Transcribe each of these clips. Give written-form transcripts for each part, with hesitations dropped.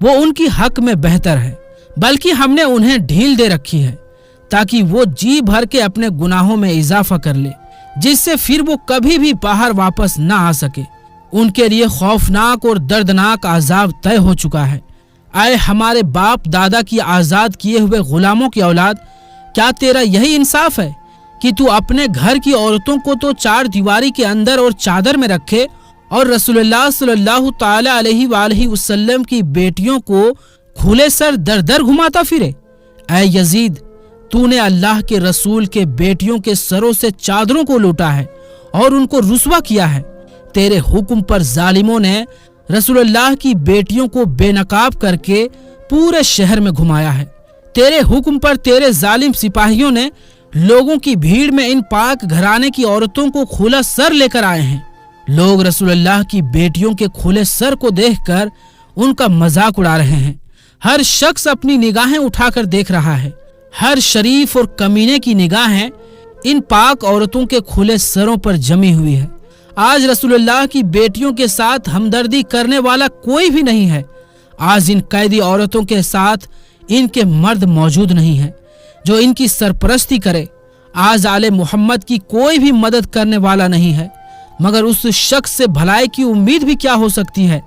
وہ ان کی حق میں بہتر ہے، بلکہ ہم نے انہیں ڈھیل دے رکھی ہے تاکہ وہ جی بھر کے اپنے گناہوں میں اضافہ کر لے، جس سے پھر وہ کبھی بھی باہر واپس نہ آ سکے۔ ان کے لیے خوفناک اور دردناک عذاب طے ہو چکا ہے۔ اے ہمارے باپ دادا کی آزاد کیے ہوئے غلاموں کی اولاد، کیا تیرا یہی انصاف ہے کہ تو اپنے گھر کی عورتوں کو تو چار دیواری کے اندر اور چادر میں رکھے اور رسول اللہ صلی اللہ تعالی علیہ وآلہ وسلم کی بیٹیوں کو کھلے سر در در گھماتا پھرے؟ اے یزید، تو نے اللہ کے رسول کے بیٹیوں کے سروں سے چادروں کو لوٹا ہے اور ان کو رسوا کیا ہے۔ تیرے حکم پر ظالموں نے رسول اللہ کی بیٹیوں کو بے نقاب کر کے پورے شہر میں گھمایا ہے۔ تیرے حکم پر تیرے ظالم سپاہیوں نے لوگوں کی بھیڑ میں ان پاک گھرانے کی عورتوں کو کھلا سر لے کر آئے ہیں۔ لوگ رسول اللہ کی بیٹیوں کے کھلے سر کو دیکھ کر ان کا مذاق اڑا رہے ہیں۔ ہر شخص اپنی نگاہیں اٹھا کر دیکھ رہا ہے۔ ہر شریف اور کمینے کی نگاہیں ان پاک عورتوں کے کھلے سروں پر جمی ہوئی ہے۔ آج رسول اللہ کی بیٹیوں کے ساتھ ہمدردی کرنے والا کوئی بھی نہیں ہے۔ آج ان قیدی عورتوں کے ساتھ ان کے مرد موجود نہیں ہیں جو ان کی سرپرستی کرے۔ آج آل محمد کی کوئی بھی مدد کرنے والا نہیں ہے، مگر اس شخص سے بھلائی کی امید بھی کیا ہو سکتی ہے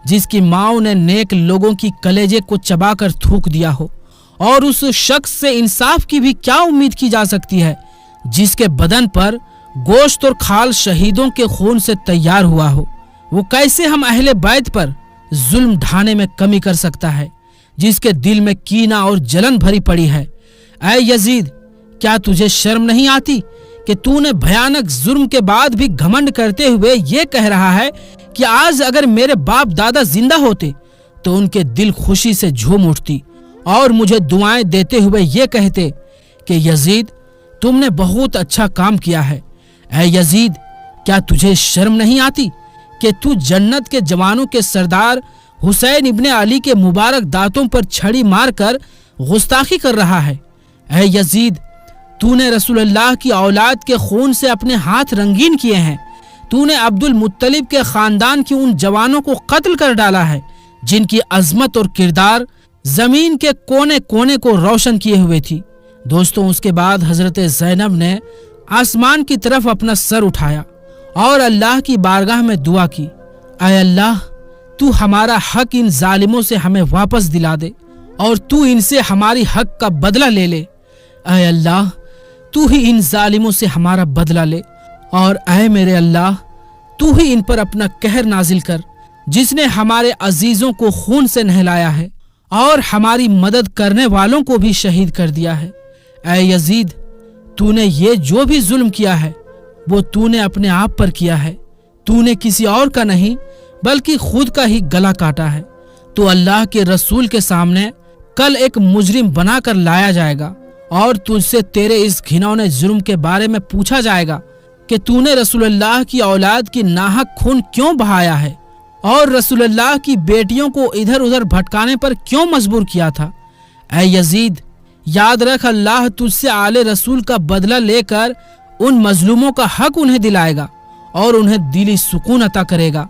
جس کی ماں نے نیک لوگوں کی کلیجے کو چبا کر تھوک دیا ہو، اور اس شخص سے انصاف کی بھی کیا امید کی جا سکتی ہے جس کے بدن پر گوشت اور کھال شہیدوں کے خون سے تیار ہوا ہو۔ وہ کیسے ہم اہل بیت پر ظلم ڈھانے میں کمی کر سکتا ہے جس کے دل میں کینہ اور جلن بھری پڑی ہے؟ اے یزید، کیا تجھے شرم نہیں آتی کہ تو نے بھیانک جرم کے بعد بھی گھمنڈ کرتے ہوئے یہ کہہ رہا ہے کہ آج اگر میرے باپ دادا زندہ ہوتے تو ان کے دل خوشی سے جھوم اٹھتی اور مجھے دعائیں دیتے ہوئے یہ کہتے کہ یزید، تم نے بہت اچھا کام کیا ہے۔ اے یزید، کیا تجھے شرم نہیں آتی کہ تو جنت کے جوانوں کے سردار حسین ابن علی کے مبارک دانتوں پر چھڑی مار کر گستاخی کر رہا ہے؟ اے یزید، تو نے رسول اللہ کی اولاد کے خون سے اپنے ہاتھ رنگین کیے ہیں۔ تو نے عبد المطلب کے خاندان کی ان جوانوں کو قتل کر ڈالا ہے جن کی عظمت اور کردار زمین کے کونے کونے کو روشن کیے ہوئے تھی۔ دوستوں، اس کے بعد حضرت زینب نے آسمان کی طرف اپنا سر اٹھایا اور اللہ کی بارگاہ میں دعا کی، اے اللہ، تو ہمارا حق ان ظالموں سے ہمیں واپس دلا دے اور تو ان سے ہماری حق کا بدلہ لے لے۔ اے اللہ، تو ہی ان ظالموں سے ہمارا بدلہ لے، اور اے میرے اللہ، تو ہی ان پر اپنا قہر نازل کر جس نے ہمارے عزیزوں کو خون سے نہلایا ہے اور ہماری مدد کرنے والوں کو بھی شہید کر دیا ہے۔ اے یزید، تو نے یہ جو بھی ظلم کیا ہے وہ تو نے اپنے آپ پر کیا ہے۔ تو نے کسی اور کا نہیں بلکہ خود کا ہی گلا کاٹا ہے۔ تو اللہ کے رسول کے سامنے کل ایک مجرم بنا کر لایا جائے گا اور تجھ سے تیرے اس گھنونے جرم کے بارے میں پوچھا جائے گا کہ تو نے رسول اللہ کی اولاد کی ناحق خون کیوں بہایا ہے اور رسول اللہ کی بیٹیوں کو ادھر ادھر بھٹکانے پر کیوں مجبور کیا تھا۔ اے یزید، یاد رکھ، اللہ تجھ سے آل رسول کا بدلہ لے کر ان مظلوموں کا حق انہیں دلائے گا اور انہیں دلی سکون عطا کرے گا،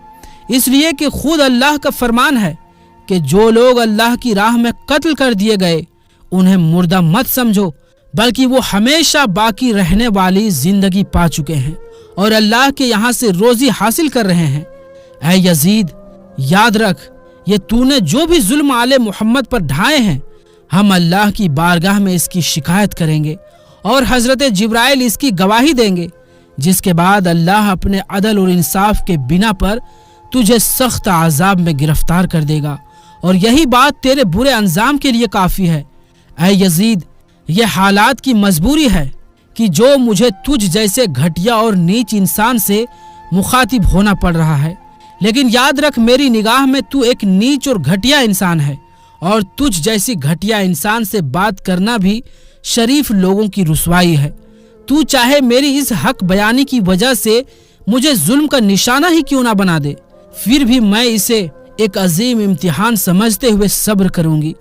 اس لیے کہ خود اللہ کا فرمان ہے کہ جو لوگ اللہ کی راہ میں قتل کر دیے گئے انہیں مردہ مت سمجھو، بلکہ وہ ہمیشہ باقی رہنے والی زندگی پا چکے ہیں اور اللہ کے یہاں سے روزی حاصل کر رہے ہیں۔ اے یزید، یاد رکھ، یہ تو نے جو بھی ظلم آل محمد پر ڈھائے ہیں، ہم اللہ کی بارگاہ میں اس کی شکایت کریں گے اور حضرت جبرائیل اس کی گواہی دیں گے، جس کے بعد اللہ اپنے عدل اور انصاف کے بنا پر تجھے سخت عذاب میں گرفتار کر دے گا، اور یہی بات تیرے برے انجام کے لیے کافی ہے۔ اے یزید، یہ حالات کی مجبوری ہے کہ جو مجھے تجھ جیسے گھٹیا اور نیچ انسان سے مخاطب ہونا پڑ رہا ہے، لیکن یاد رکھ، میری نگاہ میں تو ایک نیچ اور گھٹیا انسان ہے، اور تجھ جیسی گھٹیا انسان سے بات کرنا بھی شریف لوگوں کی رسوائی ہے۔ تو چاہے میری اس حق بیانی کی وجہ سے مجھے ظلم کا نشانہ ہی کیوں نہ بنا دے، پھر بھی میں اسے ایک عظیم امتحان سمجھتے ہوئے صبر کروں گی،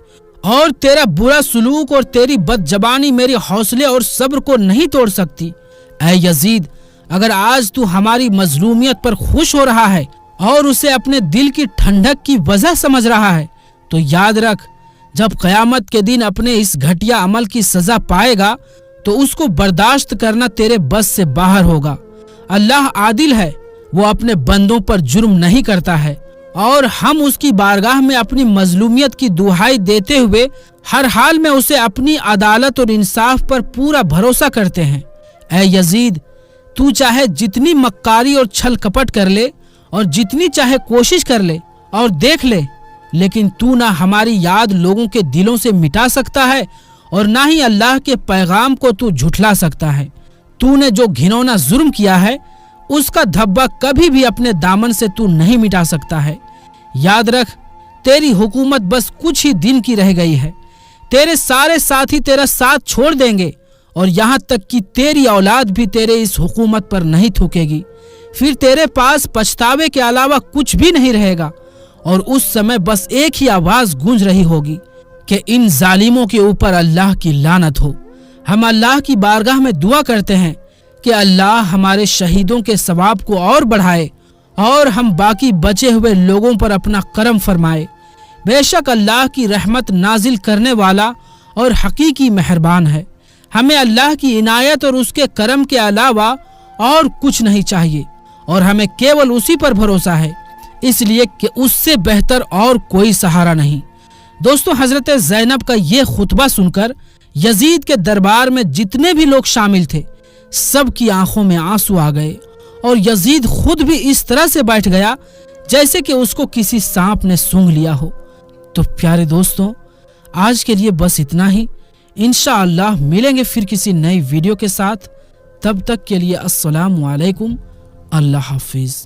اور تیرا برا سلوک اور تیری بد زبانی میرے حوصلے اور صبر کو نہیں توڑ سکتی۔ اے یزید، اگر آج تو ہماری مظلومیت پر خوش ہو رہا ہے اور اسے اپنے دل کی ٹھنڈک کی وجہ سمجھ رہا ہے تو یاد رکھ جب قیامت کے دن اپنے اس گھٹیا عمل کی سزا پائے گا تو اس کو برداشت کرنا تیرے بس سے باہر ہوگا۔ اللہ عادل ہے، وہ اپنے بندوں پر جرم نہیں کرتا ہے، اور ہم اس کی بارگاہ میں اپنی مظلومیت کی دہائی دیتے ہوئے ہر حال میں اسے اپنی عدالت اور انصاف پر پورا بھروسہ کرتے ہیں۔ اے یزید، تو چاہے جتنی مکاری اور چھل کپٹ کر لے اور جتنی چاہے کوشش کر لے اور دیکھ لے، لیکن تو نہ ہماری یاد لوگوں کے دلوں سے مٹا سکتا ہے اور نہ ہی اللہ کے پیغام کو تو جھٹلا سکتا ہے۔ تو نے جو گھنونا ظلم کیا ہے اس کا دھبا کبھی بھی اپنے دامن سے تو نہیں مٹا سکتا ہے۔ یاد رکھ تیری حکومت بس کچھ ہی دن کی رہ گئی ہے، تیرے سارے ساتھی تیرا ساتھ چھوڑ دیں گے اور یہاں تک کہ تیری اولاد بھی تیرے اس حکومت پر نہیں تھوکے گی، پھر تیرے پاس پچھتاوے کے علاوہ کچھ بھی نہیں رہے گا، اور اس سمے بس ایک ہی آواز گونج رہی ہوگی کہ ان ظالموں کے اوپر اللہ کی لعنت ہو۔ ہم اللہ کی بارگاہ میں دعا کرتے ہیں کہ اللہ ہمارے شہیدوں کے ثواب کو اور بڑھائے اور ہم باقی بچے ہوئے لوگوں پر اپنا کرم فرمائے۔ بے شک اللہ کی رحمت نازل کرنے والا اور حقیقی مہربان ہے۔ ہمیں اللہ کی عنایت اور اس کے کرم کے علاوہ اور کچھ نہیں چاہیے، اور ہمیں کیول اسی پر بھروسہ ہے، اس لیے کہ اس سے بہتر اور کوئی سہارا نہیں۔ دوستو، حضرت زینب کا یہ خطبہ سن کر یزید کے دربار میں جتنے بھی لوگ شامل تھے سب کی آنکھوں میں آنسو آ گئے، اور یزید خود بھی اس طرح سے بیٹھ گیا جیسے کہ اس کو کسی سانپ نے سونگھ لیا ہو۔ تو پیارے دوستوں، آج کے لیے بس اتنا ہی۔ انشاءاللہ ملیں گے پھر کسی نئی ویڈیو کے ساتھ، تب تک کے لیے السلام علیکم، اللہ حافظ۔